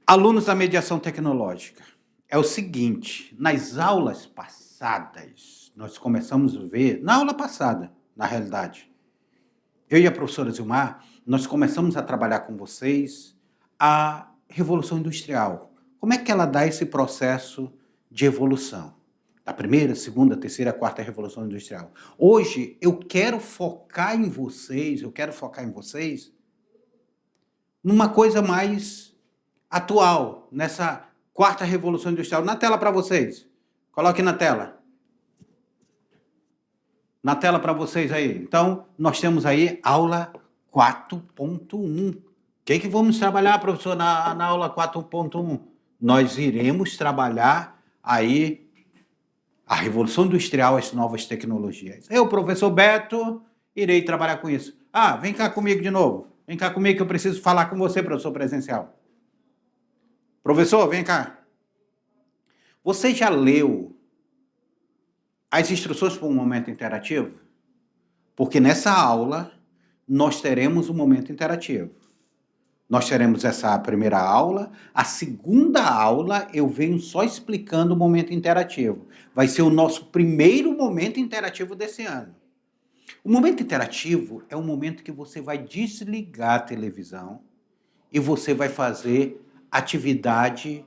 Alunos da mediação tecnológica, é o seguinte, nas aulas passadas, nós começamos a ver, na aula passada, na realidade, eu e a professora Zilmar, nós começamos a trabalhar com vocês a Revolução Industrial. Como é que ela dá esse processo de evolução? Da primeira, segunda, terceira, quarta Revolução Industrial. Hoje, eu quero focar em vocês, numa coisa mais atual, nessa quarta Revolução Industrial. Na tela para vocês. Coloque na tela. Na tela para vocês aí. Então, nós temos aí aula 4.1. O que vamos trabalhar, professor, na aula 4.1? Nós iremos trabalhar aí a Revolução Industrial, as novas tecnologias. Eu, professor Beto, irei trabalhar com isso. Ah, vem cá comigo de novo. Vem cá comigo que eu preciso falar com você, professor presencial. Professor, vem cá. Você já leu as instruções para um momento interativo? Porque nessa aula nós teremos um momento interativo. Nós teremos essa primeira aula. A segunda aula eu venho só explicando o momento interativo. Vai ser o nosso primeiro momento interativo desse ano. O momento interativo é um momento que você vai desligar a televisão e você vai fazer atividade,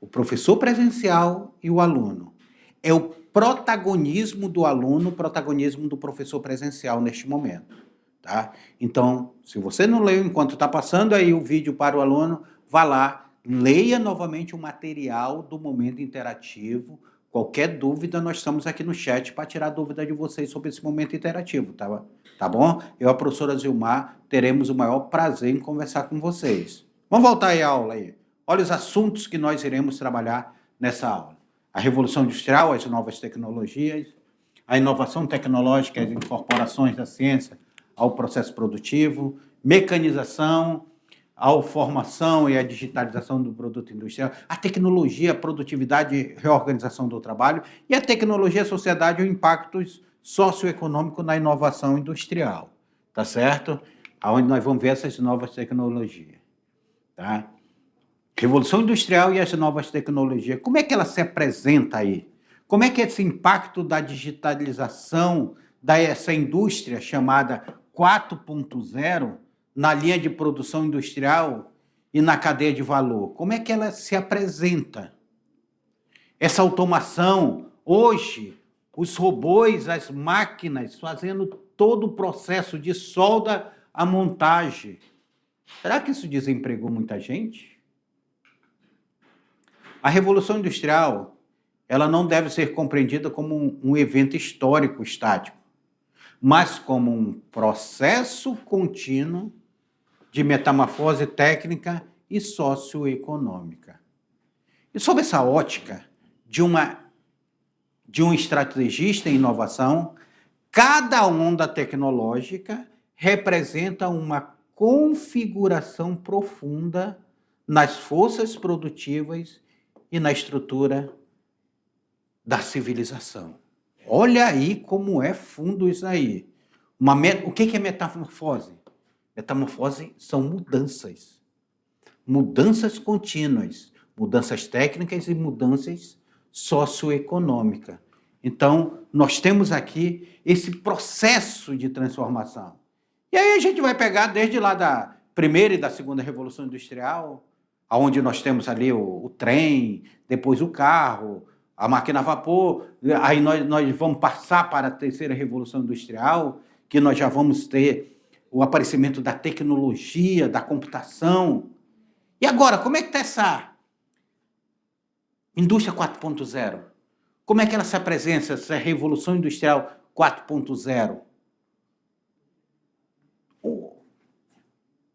o professor presencial e o aluno. É o protagonismo do aluno, o protagonismo do professor presencial neste momento. Tá? Então, se você não leu enquanto está passando aí o vídeo para o aluno, vá lá, leia novamente o material do momento interativo. Qualquer dúvida, nós estamos aqui no chat para tirar dúvida de vocês sobre esse momento interativo, tá bom? Eu e a professora Zilmar teremos o maior prazer em conversar com vocês. Vamos voltar aí à aula aí. Olha os assuntos que nós iremos trabalhar nessa aula. A Revolução Industrial, as novas tecnologias, a inovação tecnológica, as incorporações da ciência ao processo produtivo, mecanização, a formação e a digitalização do produto industrial, a tecnologia, a produtividade e reorganização do trabalho, e a tecnologia, a sociedade e o impacto socioeconômico na inovação industrial, tá certo? Onde nós vamos ver essas novas tecnologias, tá? Revolução Industrial e as novas tecnologias, como é que ela se apresenta aí? Como é que esse impacto da digitalização dessa indústria chamada 4.0 na linha de produção industrial e na cadeia de valor? Como é que ela se apresenta? Essa automação, hoje, os robôs, as máquinas fazendo todo o processo de solda à montagem. Será que isso desempregou muita gente? A Revolução Industrial, ela não deve ser compreendida como um evento histórico estático, mas como um processo contínuo de metamorfose técnica e socioeconômica. E sob essa ótica de um estrategista em inovação, cada onda tecnológica representa uma configuração profunda nas forças produtivas e na estrutura da civilização. Olha aí como é fundo isso aí. O que é metamorfose? Metamorfose são mudanças. Mudanças contínuas. Mudanças técnicas e mudanças socioeconômicas. Então, nós temos aqui esse processo de transformação. E aí a gente vai pegar desde lá da primeira e da segunda Revolução Industrial, onde nós temos ali o trem, depois o carro, a máquina a vapor, aí nós vamos passar para a terceira Revolução Industrial, que nós já vamos ter o aparecimento da tecnologia, da computação. E agora, como é que está essa indústria 4.0? Como é que ela se apresenta, essa Revolução Industrial 4.0?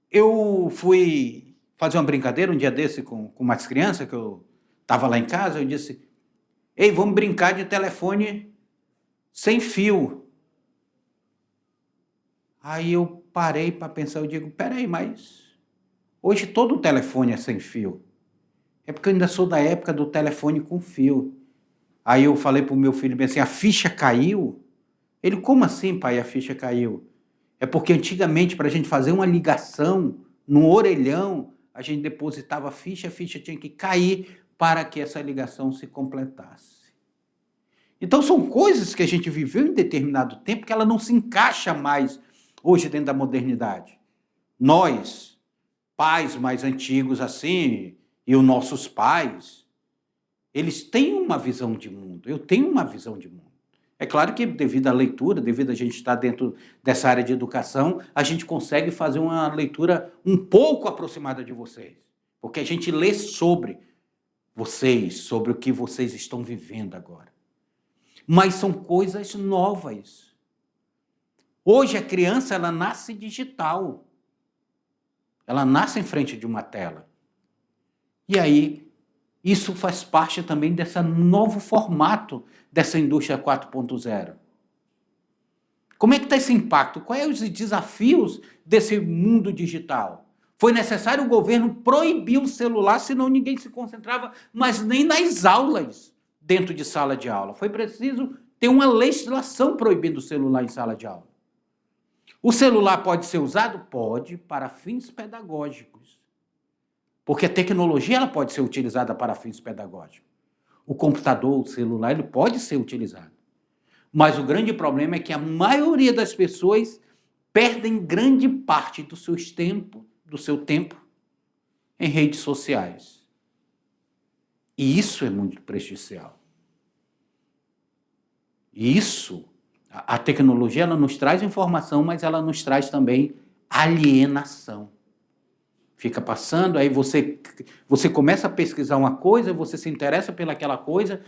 Eu fui fazer uma brincadeira um dia desse com umas crianças, que eu estava lá em casa, eu disse: ei, vamos brincar de telefone sem fio. Aí eu parei para pensar, eu digo, peraí, mas hoje todo telefone é sem fio. É porque eu ainda sou da época do telefone com fio. Aí eu falei para o meu filho bem assim, a ficha caiu? Ele, como assim, pai, a ficha caiu? É porque antigamente, para a gente fazer uma ligação no orelhão, a gente depositava a ficha tinha que cair para que essa ligação se completasse. Então são coisas que a gente viveu em determinado tempo que ela não se encaixa mais hoje dentro da modernidade. Nós, pais mais antigos assim, e os nossos pais, eles têm uma visão de mundo. Eu tenho uma visão de mundo. É claro que devido à leitura, devido a gente estar dentro dessa área de educação, a gente consegue fazer uma leitura um pouco aproximada de vocês. Porque a gente lê sobre vocês, sobre o que vocês estão vivendo agora. Mas são coisas novas. Hoje a criança, ela nasce digital. Ela nasce em frente de uma tela. E aí, isso faz parte também desse novo formato dessa indústria 4.0. Como é que está esse impacto? Quais são os desafios desse mundo digital? Foi necessário o governo proibir o celular, senão ninguém se concentrava, mas nem nas aulas dentro de sala de aula. Foi preciso ter uma legislação proibindo o celular em sala de aula. O celular pode ser usado? Pode, para fins pedagógicos. Porque a tecnologia ela pode ser utilizada para fins pedagógicos. O computador, o celular, ele pode ser utilizado. Mas o grande problema é que a maioria das pessoas perdem grande parte do seu tempo em redes sociais. E isso é muito prejudicial. E isso, a tecnologia ela nos traz informação, mas ela nos traz também alienação. Fica passando, aí você começa a pesquisar uma coisa, você se interessa pelaquela coisa,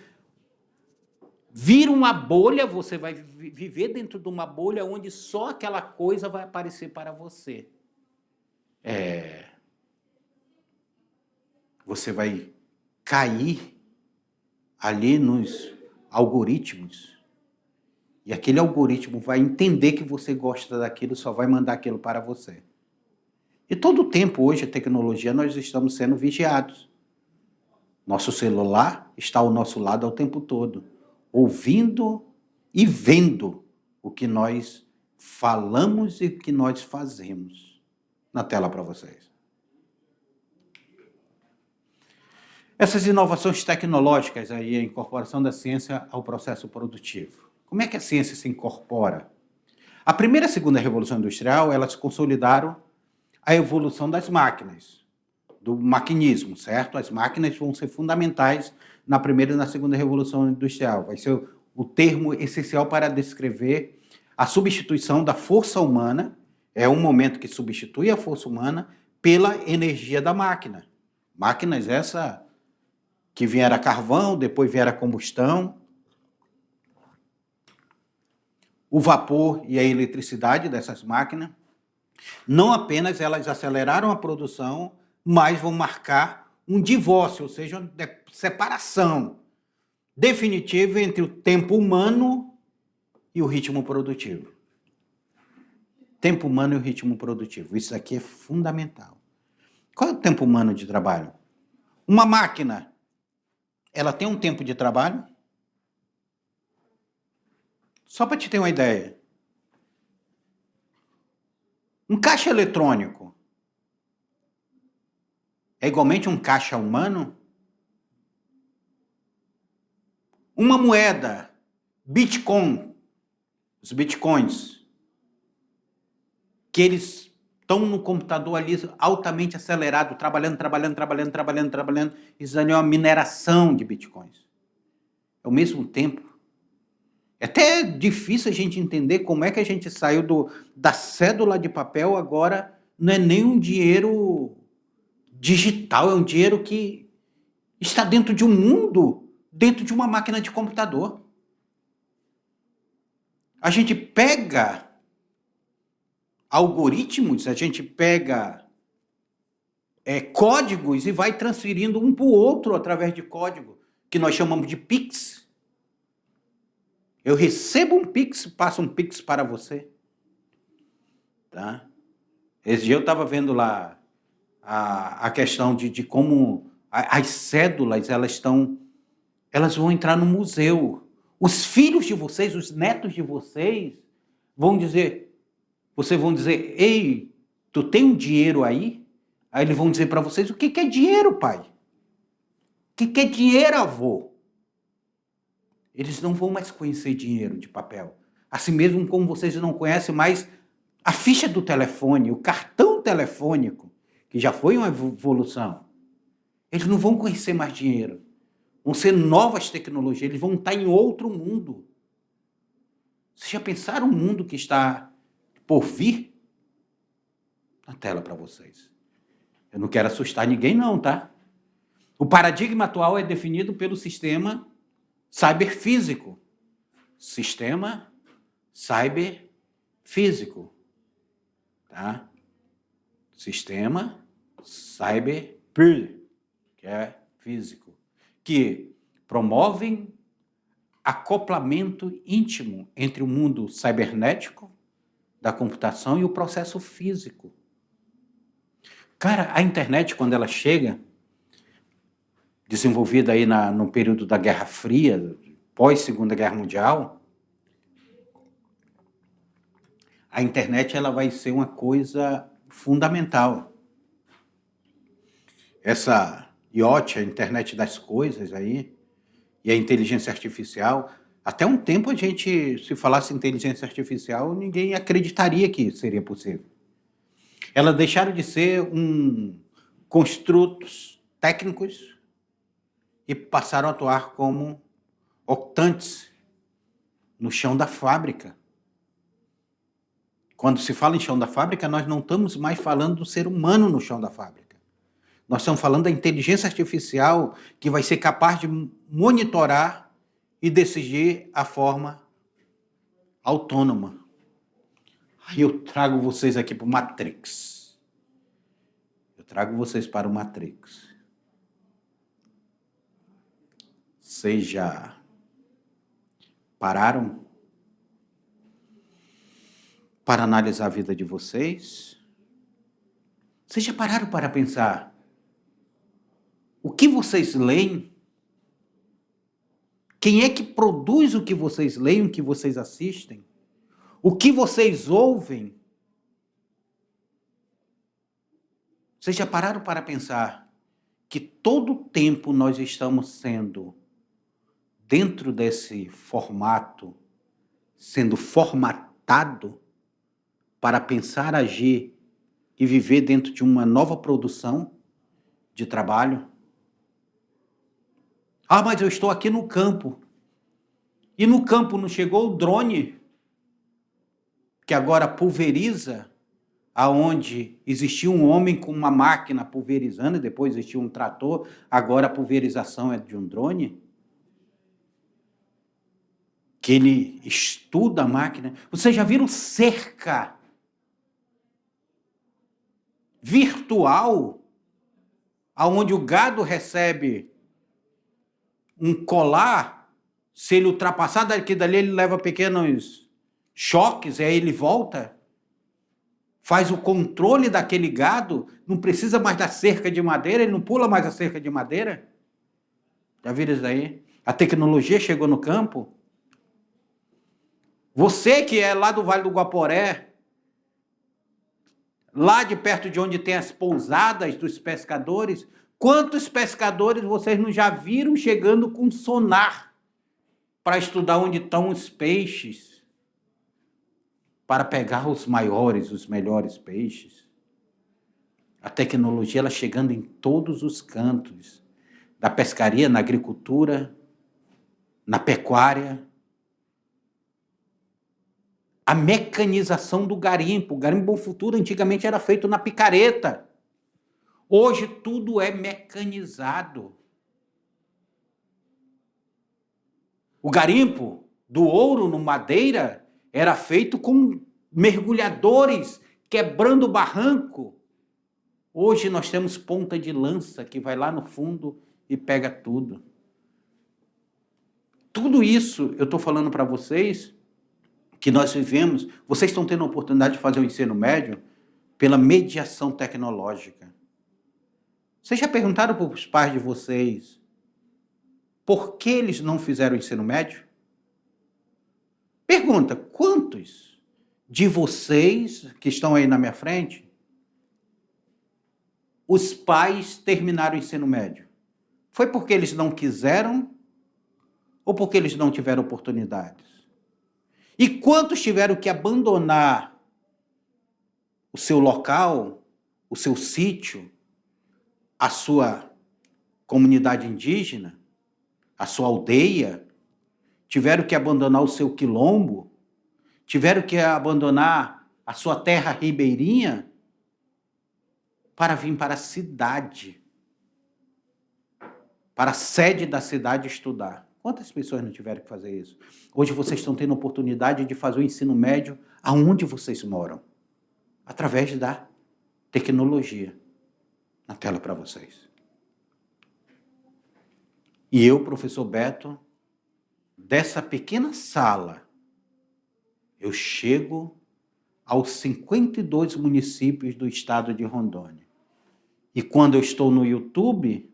vira uma bolha, você vai viver dentro de uma bolha onde só aquela coisa vai aparecer para você. Você vai cair ali nos algoritmos e aquele algoritmo vai entender que você gosta daquilo, só vai mandar aquilo para você. E todo o tempo hoje, a tecnologia, nós estamos sendo vigiados. Nosso celular está ao nosso lado ao tempo todo, ouvindo e vendo o que nós falamos e o que nós fazemos. Na tela para vocês. Essas inovações tecnológicas, aí, a incorporação da ciência ao processo produtivo. Como é que a ciência se incorpora? A primeira e a segunda revolução industrial, elas consolidaram a evolução das máquinas, do maquinismo, certo? As máquinas vão ser fundamentais na primeira e na segunda revolução industrial. Vai ser o termo essencial para descrever a substituição da força humana, é um momento que substitui a força humana pela energia da máquina. Máquinas essa que vieram a carvão, depois vieram a combustão, o vapor e a eletricidade dessas máquinas. Não apenas elas aceleraram a produção, mas vão marcar um divórcio, ou seja, uma separação definitiva entre o tempo humano e o ritmo produtivo. Tempo humano e o ritmo produtivo. Isso aqui é fundamental. Qual é o tempo humano de trabalho? Uma máquina, ela tem um tempo de trabalho? Só para te ter uma ideia. Um caixa eletrônico é igualmente um caixa humano? Uma moeda, Bitcoin, os Bitcoins, que eles estão no computador ali altamente acelerado, trabalhando, isso é uma mineração de Bitcoins. Ao mesmo tempo, é até difícil a gente entender como é que a gente saiu da cédula de papel, agora não é nem um dinheiro digital, é um dinheiro que está dentro de um mundo, dentro de uma máquina de computador. A gente pega algoritmos, a gente pega códigos e vai transferindo um para o outro através de código, que nós chamamos de Pix. Eu recebo um Pix, passo um Pix para você. Tá? Esse dia eu estava vendo lá a questão de como as cédulas, elas vão entrar no museu. Os filhos de vocês, os netos de vocês, vão dizer, ei, tu tem um dinheiro aí? Aí eles vão dizer para vocês, o que é dinheiro, pai? O que é dinheiro, avô? Eles não vão mais conhecer dinheiro de papel. Assim mesmo como vocês não conhecem mais a ficha do telefone, o cartão telefônico, que já foi uma evolução. Eles não vão conhecer mais dinheiro. Vão ser novas tecnologias, eles vão estar em outro mundo. Vocês já pensaram o mundo que está por vir? Na tela para vocês. Eu não quero assustar ninguém não, tá? O paradigma atual é definido pelo sistema cyberfísico. Sistema cyberfísico. Tá? Sistema cyber, que é físico, que promovem acoplamento íntimo entre o mundo cibernético da computação e o processo físico. Cara, a internet, quando ela chega, desenvolvida aí no período da Guerra Fria, pós-Segunda Guerra Mundial, a internet ela vai ser uma coisa fundamental. Essa IoT, a internet das coisas aí, e a inteligência artificial, até um tempo a gente, se falasse inteligência artificial, ninguém acreditaria que seria possível. Elas deixaram de ser construtos técnicos e passaram a atuar como octantes no chão da fábrica. Quando se fala em chão da fábrica, nós não estamos mais falando do ser humano no chão da fábrica. Nós estamos falando da inteligência artificial que vai ser capaz de monitorar e decidir a forma autônoma. Aí eu trago vocês aqui para o Matrix. Eu trago vocês para o Matrix. Vocês já pararam para analisar a vida de vocês? Vocês já pararam para pensar o que vocês leem? Quem é que produz o que vocês leem, o que vocês assistem? O que vocês ouvem? Vocês já pararam para pensar que todo o tempo nós estamos sendo, dentro desse formato, sendo formatado para pensar, agir e viver dentro de uma nova produção de trabalho? Ah, mas eu estou aqui no campo. E no campo não chegou o drone, que agora pulveriza, aonde existia um homem com uma máquina pulverizando, e depois existia um trator, agora a pulverização é de um drone? Que ele estuda a máquina. Vocês já viram cerca virtual, aonde o gado recebe um colar, se ele ultrapassar daqui dali, ele leva pequenos choques, e aí ele volta, faz o controle daquele gado, não precisa mais da cerca de madeira, ele não pula mais a cerca de madeira. Já viram isso aí? A tecnologia chegou no campo. Você que é lá do Vale do Guaporé, lá de perto de onde tem as pousadas dos pescadores, quantos pescadores vocês não já viram chegando com sonar para estudar onde estão os peixes, para pegar os maiores, os melhores peixes? A tecnologia ela chegando em todos os cantos, da pescaria, na agricultura, na pecuária. A mecanização do garimpo. O garimpo Bom Futuro antigamente era feito na picareta. Hoje tudo é mecanizado. O garimpo do ouro no madeira era feito com mergulhadores quebrando o barranco. Hoje nós temos ponta de lança que vai lá no fundo e pega tudo. Tudo isso eu estou falando para vocês que nós vivemos. Vocês estão tendo a oportunidade de fazer o ensino médio pela mediação tecnológica. Vocês já perguntaram para os pais de vocês por que eles não fizeram o ensino médio? Pergunta, quantos de vocês que estão aí na minha frente, os pais terminaram o ensino médio? Foi porque eles não quiseram ou porque eles não tiveram oportunidades? E quantos tiveram que abandonar o seu local, o seu sítio, a sua comunidade indígena, a sua aldeia, tiveram que abandonar o seu quilombo, tiveram que abandonar a sua terra ribeirinha para vir para a cidade, para a sede da cidade estudar. Quantas pessoas não tiveram que fazer isso? Hoje vocês estão tendo a oportunidade de fazer o ensino médio aonde vocês moram, através da tecnologia. Na tela para vocês. E eu, professor Beto, dessa pequena sala, eu chego aos 52 municípios do estado de Rondônia. E quando eu estou no YouTube,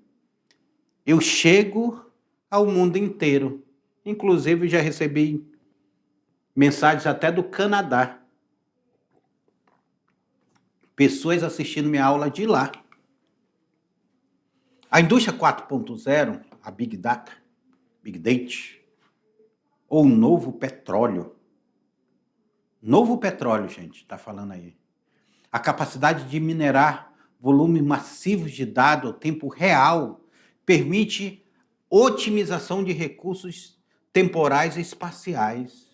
eu chego ao mundo inteiro. Inclusive, já recebi mensagens até do Canadá. Pessoas assistindo minha aula de lá. A indústria 4.0, a Big Data, Big Data, ou o novo petróleo. Novo petróleo, gente, está falando aí. A capacidade de minerar volumes massivos de dados ao tempo real permite otimização de recursos temporais e espaciais.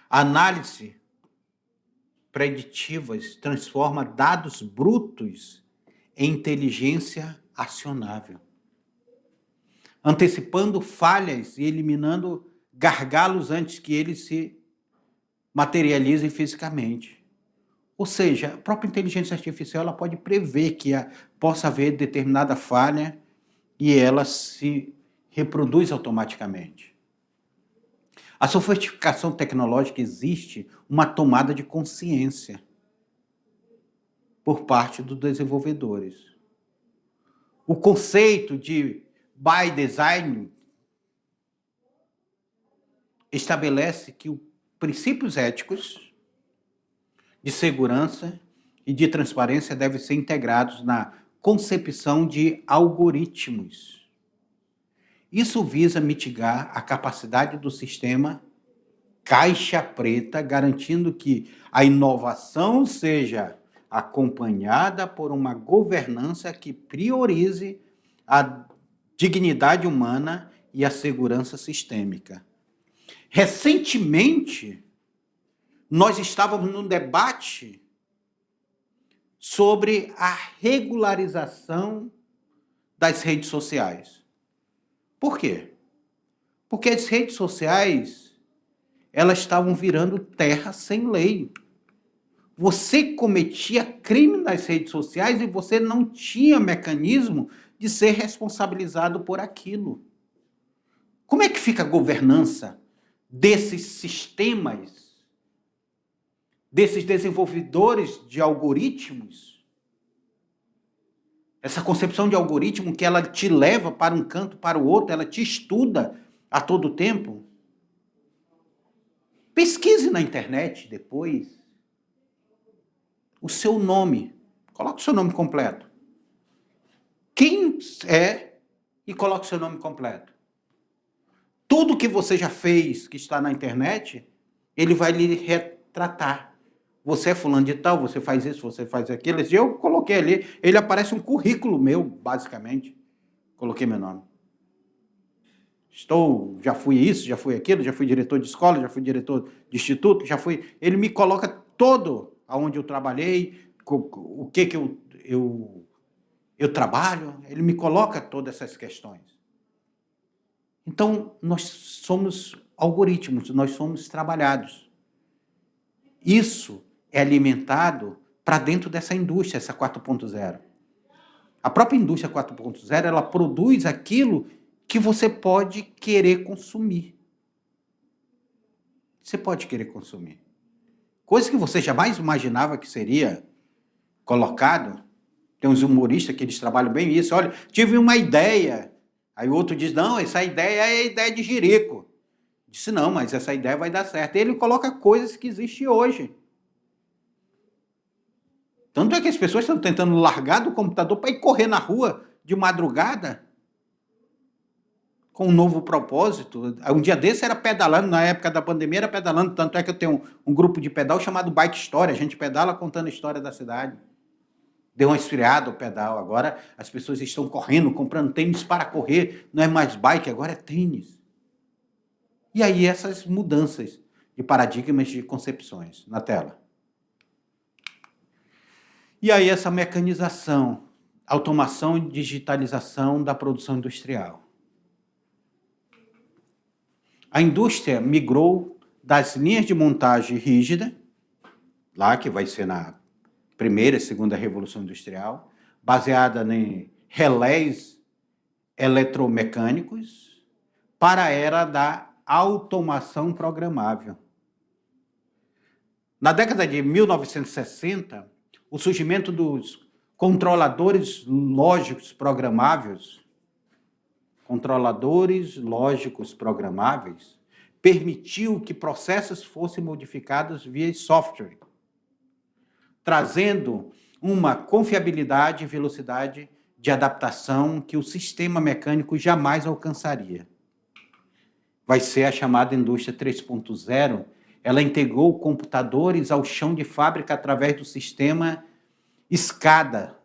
A análise preditivas transforma dados brutos em inteligência acionável, antecipando falhas e eliminando gargalos antes que eles se materializem fisicamente. Ou seja, a própria inteligência artificial ela pode prever que possa haver determinada falha e ela se reproduz automaticamente. A sofisticação tecnológica existe uma tomada de consciência por parte dos desenvolvedores. O conceito de by design estabelece que os princípios éticos de segurança e de transparência devem ser integrados na concepção de algoritmos. Isso visa mitigar a capacidade do sistema caixa preta, garantindo que a inovação seja acompanhada por uma governança que priorize a dignidade humana e a segurança sistêmica. Recentemente, nós estávamos num debate sobre a regularização das redes sociais. Por quê? Porque as redes sociais, elas estavam virando terra sem lei. Você cometia crime nas redes sociais e você não tinha mecanismo de ser responsabilizado por aquilo. Como é que fica a governança desses sistemas, desses desenvolvedores de algoritmos? Essa concepção de algoritmo que ela te leva para um canto, para o outro, ela te estuda a todo tempo. Pesquise na internet depois o seu nome. Coloque o seu nome completo. Quem é e coloque o seu nome completo. Tudo que você já fez, que está na internet, ele vai lhe retratar. Você é fulano de tal, você faz isso, você faz aquilo. E eu coloquei ali, ele aparece um currículo meu, basicamente. Coloquei meu nome. Já fui isso, já fui aquilo, já fui diretor de escola, já fui diretor de instituto, já fui... Ele me coloca todo aonde eu trabalhei, o que eu trabalho, ele me coloca todas essas questões. Então, nós somos algoritmos, nós somos trabalhados. Isso é alimentado para dentro dessa indústria, essa 4.0. A própria indústria 4.0, ela produz aquilo que você pode querer consumir. Você pode querer consumir. Coisa que você jamais imaginava que seria colocado. Tem uns humoristas que eles trabalham bem isso. Olha, tive uma ideia. Aí o outro diz, não, essa ideia é a ideia de Jerico. Disse, não, mas essa ideia vai dar certo. Ele coloca coisas que existem hoje. Tanto é que as pessoas estão tentando largar do computador para ir correr na rua de madrugada com um novo propósito. Um dia desse era pedalando, na época da pandemia era pedalando, tanto é que eu tenho um grupo de pedal chamado Bike Story, a gente pedala contando a história da cidade. Deu uma esfriada o pedal, agora as pessoas estão correndo, comprando tênis para correr, não é mais bike, agora é tênis. E aí essas mudanças de paradigmas de concepções na tela. E aí essa mecanização, automação e digitalização da produção industrial. A indústria migrou das linhas de montagem rígida, lá que vai ser na primeira e segunda revolução industrial, baseada em relés eletromecânicos, para a era da automação programável. Na década de 1960, o surgimento dos controladores lógicos programáveis, permitiu que processos fossem modificados via software, trazendo uma confiabilidade e velocidade de adaptação que o sistema mecânico jamais alcançaria. Vai ser a chamada indústria 3.0. Ela integrou computadores ao chão de fábrica através do sistema SCADA,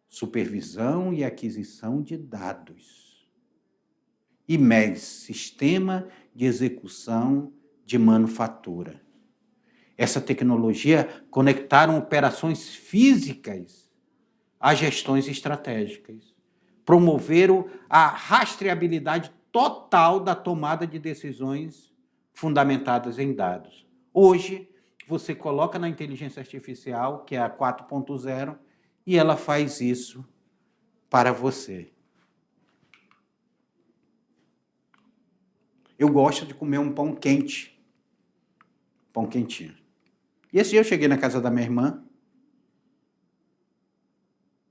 supervisão e aquisição de dados, e MES, sistema de execução de manufatura. Essa tecnologia conectaram operações físicas a gestões estratégicas, promoveram a rastreabilidade total da tomada de decisões fundamentadas em dados. Hoje, você coloca na inteligência artificial, que é a 4.0, e ela faz isso para você. Eu gosto de comer um pão quente, pão quentinho. E esse dia eu cheguei na casa da minha irmã,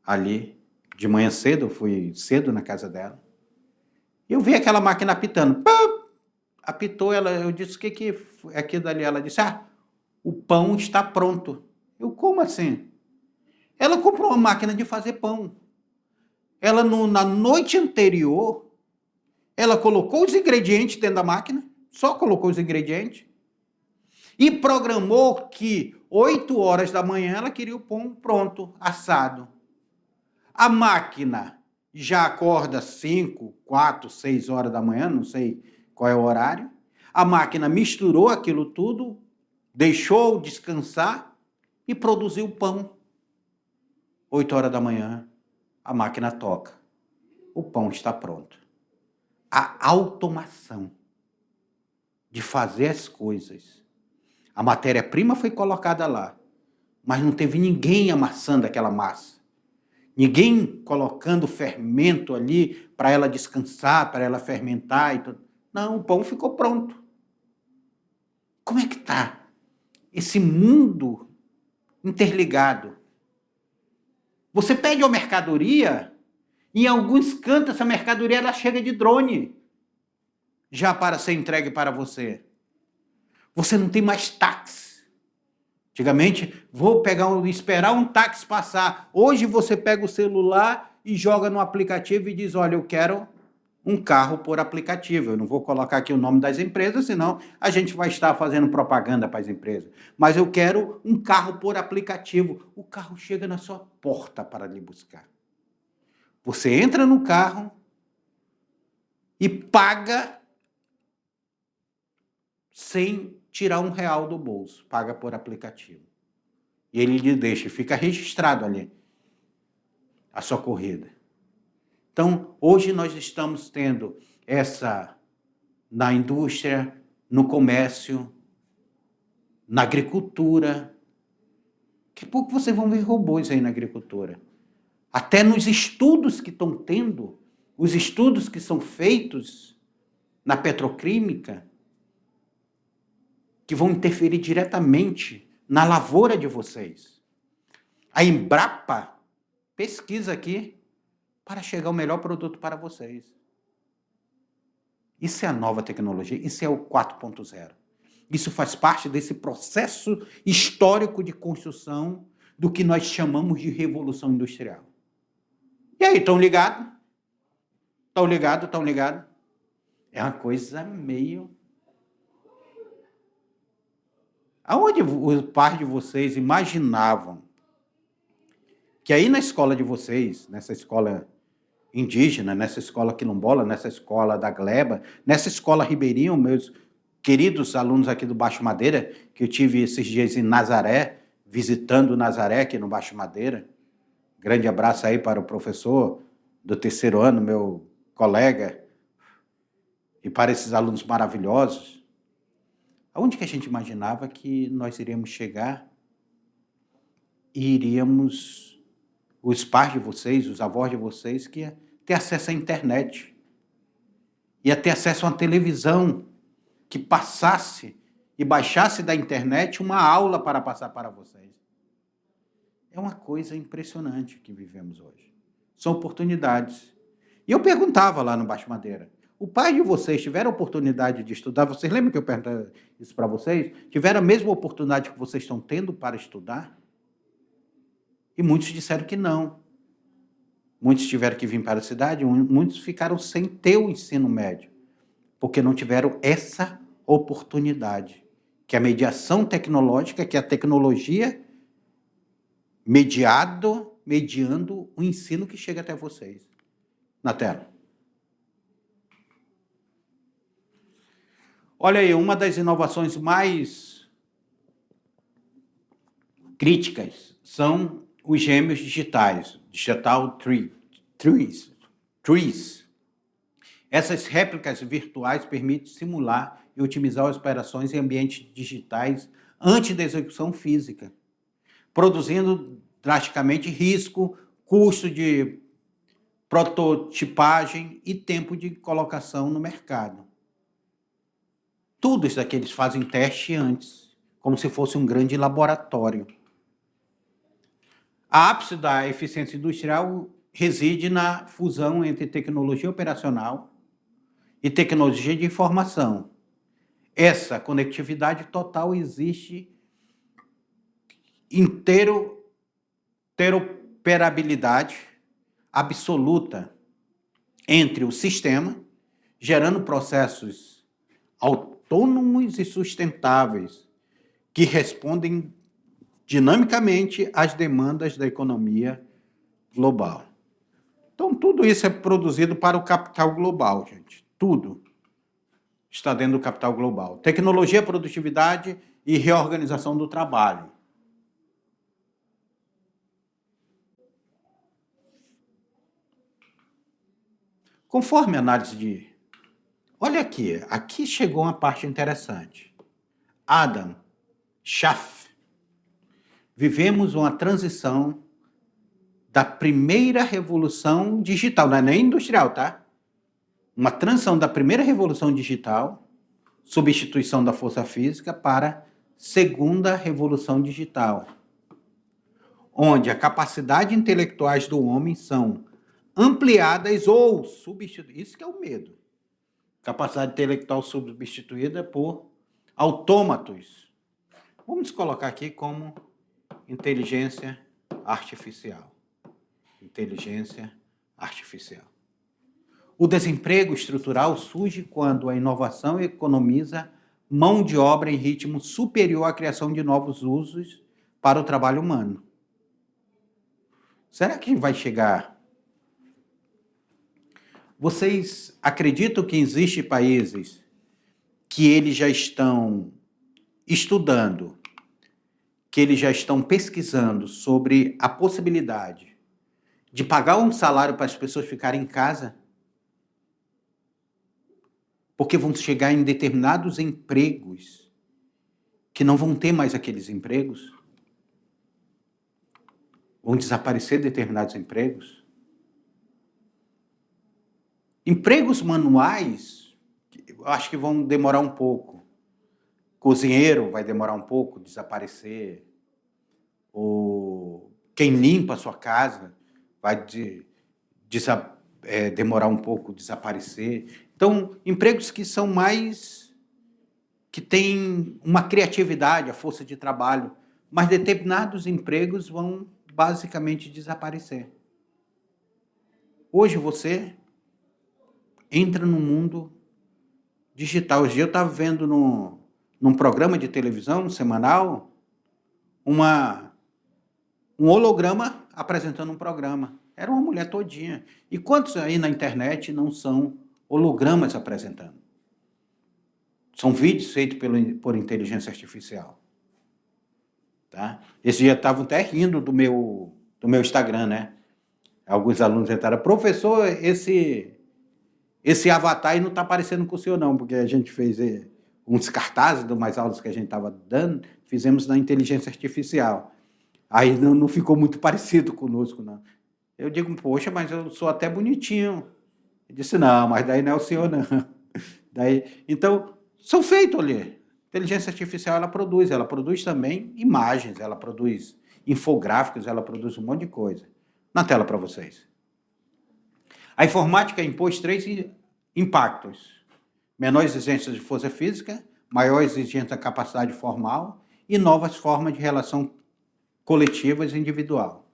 ali, de manhã cedo, eu fui cedo na casa dela, e eu vi aquela máquina apitando. Pá! Apitou, eu disse, o que é aquilo dali? Ela disse, o pão está pronto. Eu, como assim? Ela comprou uma máquina de fazer pão. Ela, na noite anterior, ela colocou os ingredientes dentro da máquina, só colocou os ingredientes, e programou que 8 horas da manhã ela queria o pão pronto, assado. A máquina já acorda 5, 4, 6 horas da manhã, não sei qual é o horário. A máquina misturou aquilo tudo, deixou descansar e produziu o pão. 8 horas da manhã, a máquina toca. O pão está pronto. A automação de fazer as coisas. A matéria-prima foi colocada lá, mas não teve ninguém amassando aquela massa. Ninguém colocando fermento ali para ela descansar, para ela fermentar e tudo. Não, o pão ficou pronto. Como é que está esse mundo interligado? Você pede uma mercadoria, e em alguns cantos essa mercadoria ela chega de drone, já para ser entregue para você. Você não tem mais táxi. Antigamente, esperar um táxi passar. Hoje você pega o celular e joga no aplicativo e diz, olha, eu quero um carro por aplicativo. Eu não vou colocar aqui o nome das empresas, senão a gente vai estar fazendo propaganda para as empresas. Mas eu quero um carro por aplicativo. O carro chega na sua porta para lhe buscar. Você entra no carro e paga sem tirar R$1 do bolso. Paga por aplicativo. E ele lhe deixa, fica registrado ali a sua corrida. Então, hoje nós estamos tendo na indústria, no comércio, na agricultura. Daqui a pouco vocês vão ver robôs aí na agricultura. Até nos estudos que estão tendo, os estudos que são feitos na petroquímica, que vão interferir diretamente na lavoura de vocês. A Embrapa pesquisa aqui para chegar o melhor produto para vocês. Isso é a nova tecnologia, isso é o 4.0. Isso faz parte desse processo histórico de construção do que nós chamamos de Revolução Industrial. E aí, estão ligados? Estão ligados? Estão ligados? É uma coisa meio... Aonde os pais de vocês imaginavam que aí na escola de vocês, nessa escola indígena, nessa escola quilombola, nessa escola da Gleba, nessa escola ribeirinho, meus queridos alunos aqui do Baixo Madeira, que eu tive esses dias em Nazaré, visitando Nazaré aqui no Baixo Madeira. Grande abraço aí para o professor do terceiro ano, meu colega, e para esses alunos maravilhosos. Aonde que a gente imaginava que nós iríamos chegar e iríamos, os pais de vocês, os avós de vocês, que ia ter acesso à internet, ia ter acesso a uma televisão que passasse e baixasse da internet uma aula para passar para vocês. É uma coisa impressionante que vivemos hoje. São oportunidades. E eu perguntava lá no Baixo Madeira, o pai de vocês tiveram a oportunidade de estudar? Vocês lembram que eu perguntei isso para vocês? Tiveram a mesma oportunidade que vocês estão tendo para estudar? E muitos disseram que não. Muitos tiveram que vir para a cidade, muitos ficaram sem ter o ensino médio, porque não tiveram essa oportunidade, que a mediação tecnológica, que a tecnologia mediando o ensino que chega até vocês. Na tela. Olha aí, uma das inovações mais críticas são os gêmeos digitais, Digital Trees. Essas réplicas virtuais permitem simular e otimizar as operações em ambientes digitais antes da execução física, produzindo drasticamente risco, custo de prototipagem e tempo de colocação no mercado. Tudo isso daqui eles fazem teste antes, como se fosse um grande laboratório. A ápice da eficiência industrial reside na fusão entre tecnologia operacional e tecnologia de informação. Essa conectividade total existe interoperabilidade absoluta entre o sistema, gerando processos autônomos e sustentáveis que respondem dinamicamente às demandas da economia global. Então, tudo isso é produzido para o capital global, gente. Tudo está dentro do capital global. Tecnologia, produtividade e reorganização do trabalho. Conforme a análise de... Olha aqui chegou uma parte interessante. Adam Schaff. Vivemos uma transição da primeira revolução digital, não é nem industrial, tá? Uma transição da primeira revolução digital, substituição da força física, para segunda revolução digital, onde a capacidade intelectuais do homem são ampliadas ou substituídas. Isso que é o medo. Capacidade intelectual substituída por autômatos. Vamos colocar aqui como inteligência artificial. Inteligência artificial. O desemprego estrutural surge quando a inovação economiza mão de obra em ritmo superior à criação de novos usos para o trabalho humano. Será que vai chegar? Vocês acreditam que existem países que eles já estão estudando, que eles já estão pesquisando sobre a possibilidade de pagar um salário para as pessoas ficarem em casa? Porque vão chegar em determinados empregos que não vão ter mais aqueles empregos? Vão desaparecer determinados empregos? Empregos manuais, eu acho que vão demorar um pouco. Cozinheiro vai demorar um pouco, desaparecer. Ou quem limpa a sua casa vai demorar um pouco, desaparecer. Então, empregos que são mais... que têm uma criatividade, a força de trabalho mas determinados empregos vão basicamente desaparecer. Hoje você entra no mundo digital. Hoje eu estava vendo num programa de televisão semanal um holograma apresentando um programa. Era uma mulher todinha. E quantos aí na internet não são hologramas apresentando? São vídeos feitos por inteligência artificial. Tá? Esse dia estavam até rindo do meu Instagram, né? Alguns alunos entraram, professor, esse avatar aí não está parecendo com o senhor não, porque a gente fez uns cartazes de umas aulas que a gente estava dando, fizemos na inteligência artificial. Aí não ficou muito parecido conosco, não. Eu digo, poxa, mas eu sou até bonitinho. Ele disse, não, mas daí não é o senhor, não. Então, são feitos ali. A inteligência artificial, ela produz também imagens, ela produz infográficos, ela produz um monte de coisa. Na tela para vocês. A informática impôs 3 impactos. Menor exigência de força física, maior exigência da capacidade formal e novas formas de relação coletivas e individual.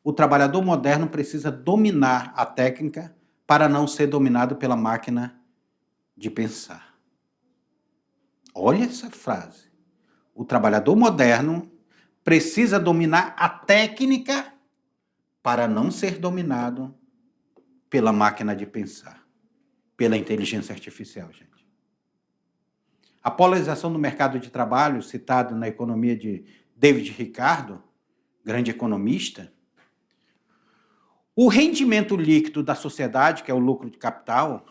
O trabalhador moderno precisa dominar a técnica para não ser dominado pela máquina de pensar. Olha essa frase. O trabalhador moderno precisa dominar a técnica para não ser dominado pela máquina de pensar, pela inteligência artificial, gente. A polarização do mercado de trabalho, citado na economia de David Ricardo, grande economista, o rendimento líquido da sociedade, que é o lucro de capital,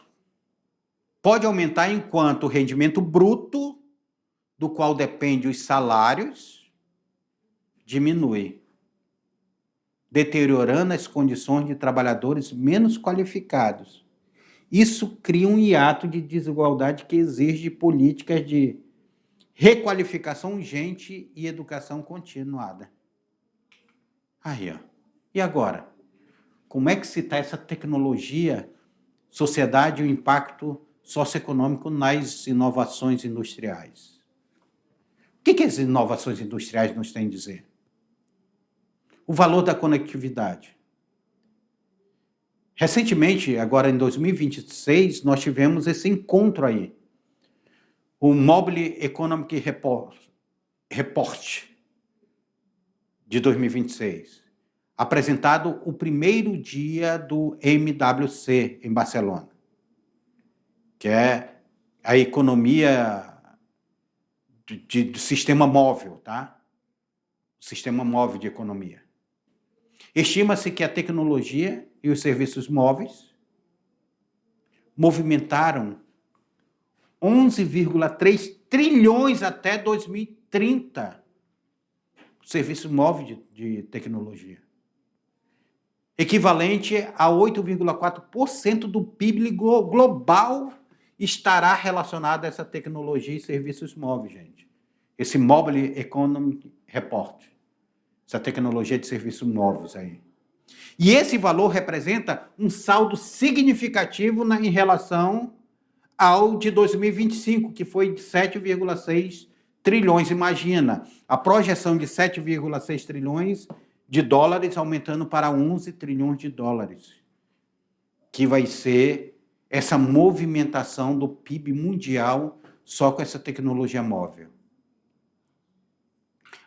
pode aumentar enquanto o rendimento bruto, do qual dependem os salários, diminui, deteriorando as condições de trabalhadores menos qualificados. Isso cria um hiato de desigualdade que exige políticas de requalificação urgente e educação continuada. Aí, ó. E agora? Como é que se está essa tecnologia, sociedade e o impacto socioeconômico nas inovações industriais? O que as inovações industriais nos têm a dizer? O valor da conectividade. Recentemente, agora em 2026, nós tivemos esse encontro aí. O Mobile Economic Report de 2026. Apresentado o primeiro dia do MWC em Barcelona, que é a economia do sistema móvel, tá? O sistema móvel de economia. Estima-se que a tecnologia e os serviços móveis movimentaram 11,3 trilhões até 2030. Serviço móvel de tecnologia. Equivalente a 8,4% do PIB global estará relacionado a essa tecnologia e serviços móveis, gente. Esse Mobile Economic Report. Essa tecnologia de serviços móveis aí. E esse valor representa um saldo significativo em relação ao de 2025, que foi de 7,6 trilhões. Imagina, a projeção de 7,6 trilhões de dólares aumentando para 11 trilhões de dólares, que vai ser essa movimentação do PIB mundial só com essa tecnologia móvel.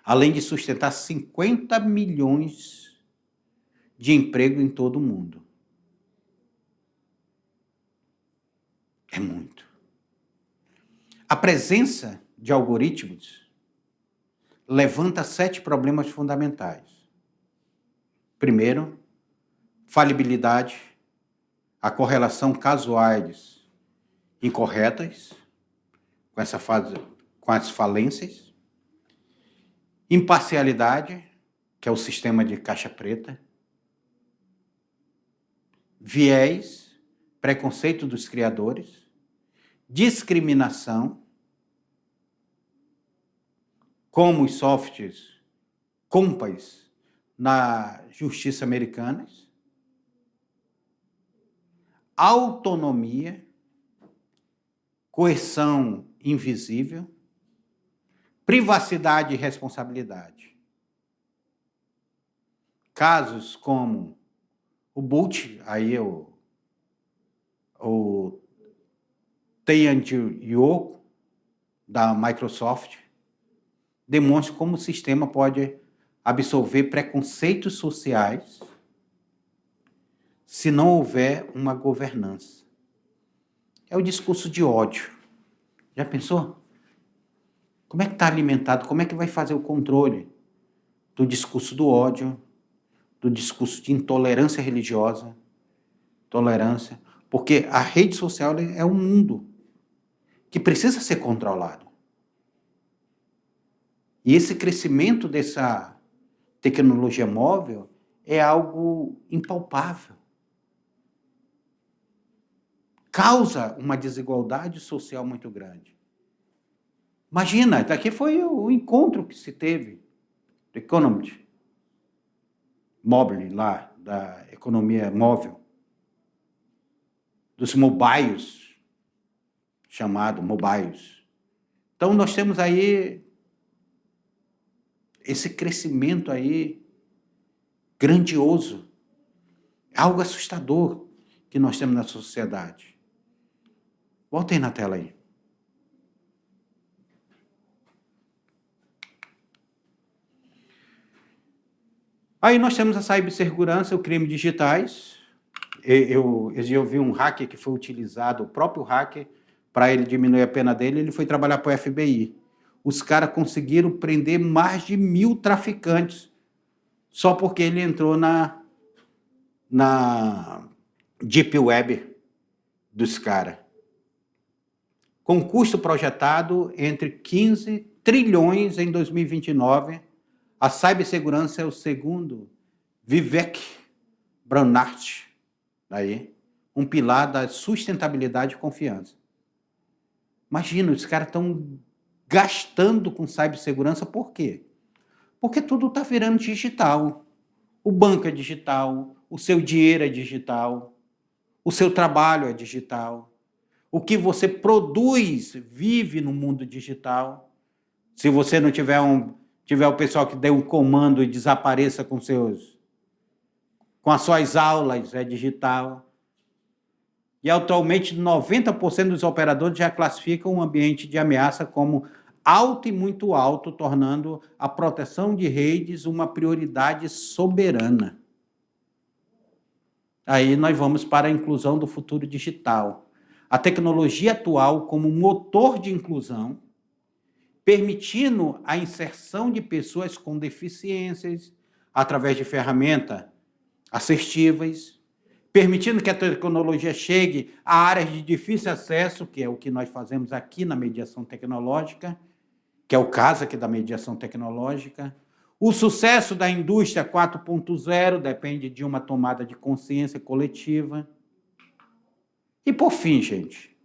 Além de sustentar 50 milhões de emprego em todo o mundo. É muito. A presença de algoritmos levanta 7 problemas fundamentais. Primeiro, falibilidade, a correlação casuais incorretas com as falências. Imparcialidade, que é o sistema de caixa preta. Viés, preconceito dos criadores. Discriminação, como os softwares COMPAS na justiça americana. Autonomia, coerção invisível. Privacidade e responsabilidade. casos como o Boot, aí o Tianjin da Microsoft, demonstra como o sistema pode absorver preconceitos sociais se não houver uma governança. É o discurso de ódio. Já pensou? Como é que está alimentado? Como é que vai fazer o controle do discurso do ódio, do discurso de intolerância religiosa, tolerância? Porque a rede social é um mundo que precisa ser controlado. E esse crescimento dessa tecnologia móvel é algo impalpável. Causa uma desigualdade social muito grande. Imagina, daqui foi o encontro que se teve do Economist Mobile, lá, da economia móvel, dos mobiles, chamado mobiles. Então, nós temos aí esse crescimento aí grandioso, algo assustador que nós temos na sociedade. Voltem na tela aí. Aí nós temos a cibersegurança, o crime digitais. Eu vi um hacker que foi utilizado, o próprio hacker, para ele diminuir a pena dele, ele foi trabalhar para o FBI. Os caras conseguiram prender mais de 1.000 traficantes, só porque ele entrou na Deep Web dos caras. Com custo projetado entre 15 trilhões em 2029, a cibersegurança é o segundo Vivek Bramnath, aí, um pilar da sustentabilidade e confiança. Imagina, os caras estão gastando com cibersegurança, por quê? Porque tudo está virando digital. O banco é digital, o seu dinheiro é digital, o seu trabalho é digital. O que você produz vive no mundo digital. Se você não tiver o pessoal que dê um comando e desapareça com as suas aulas, é digital. E atualmente 90% dos operadores já classificam um ambiente de ameaça como alto e muito alto, tornando a proteção de redes uma prioridade soberana. Aí nós vamos para a inclusão do futuro digital. A tecnologia atual como motor de inclusão, permitindo a inserção de pessoas com deficiências através de ferramentas assertivas, permitindo que a tecnologia chegue a áreas de difícil acesso, que é o que nós fazemos aqui na mediação tecnológica, que é o caso aqui da mediação tecnológica. O sucesso da indústria 4.0 depende de uma tomada de consciência coletiva. E por fim, gente,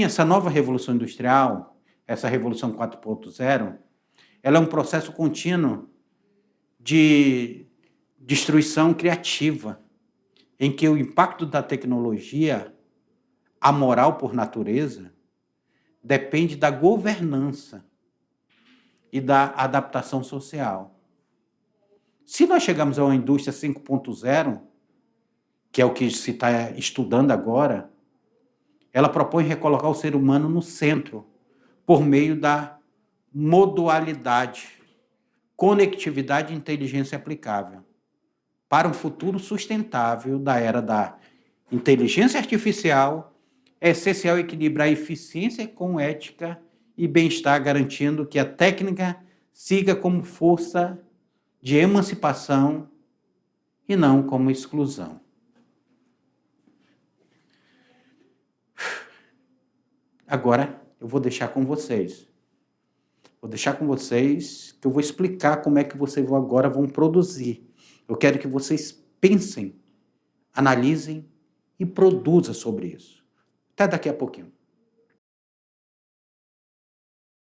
essa nova revolução industrial, essa revolução 4.0, ela é um processo contínuo de destruição criativa, em que o impacto da tecnologia, a moral por natureza, depende da governança e da adaptação social. Se nós chegamos a uma indústria 5.0, que é o que se está estudando agora, ela propõe recolocar o ser humano no centro, por meio da modulariedade, conectividade e inteligência aplicável, para um futuro sustentável da era da inteligência artificial. É essencial equilibrar eficiência com ética e bem-estar, garantindo que a técnica siga como força de emancipação e não como exclusão. Agora, eu vou deixar com vocês. Que eu vou explicar como é que vocês agora vão produzir. Eu quero que vocês pensem, analisem e produzam sobre isso. Até daqui a pouquinho.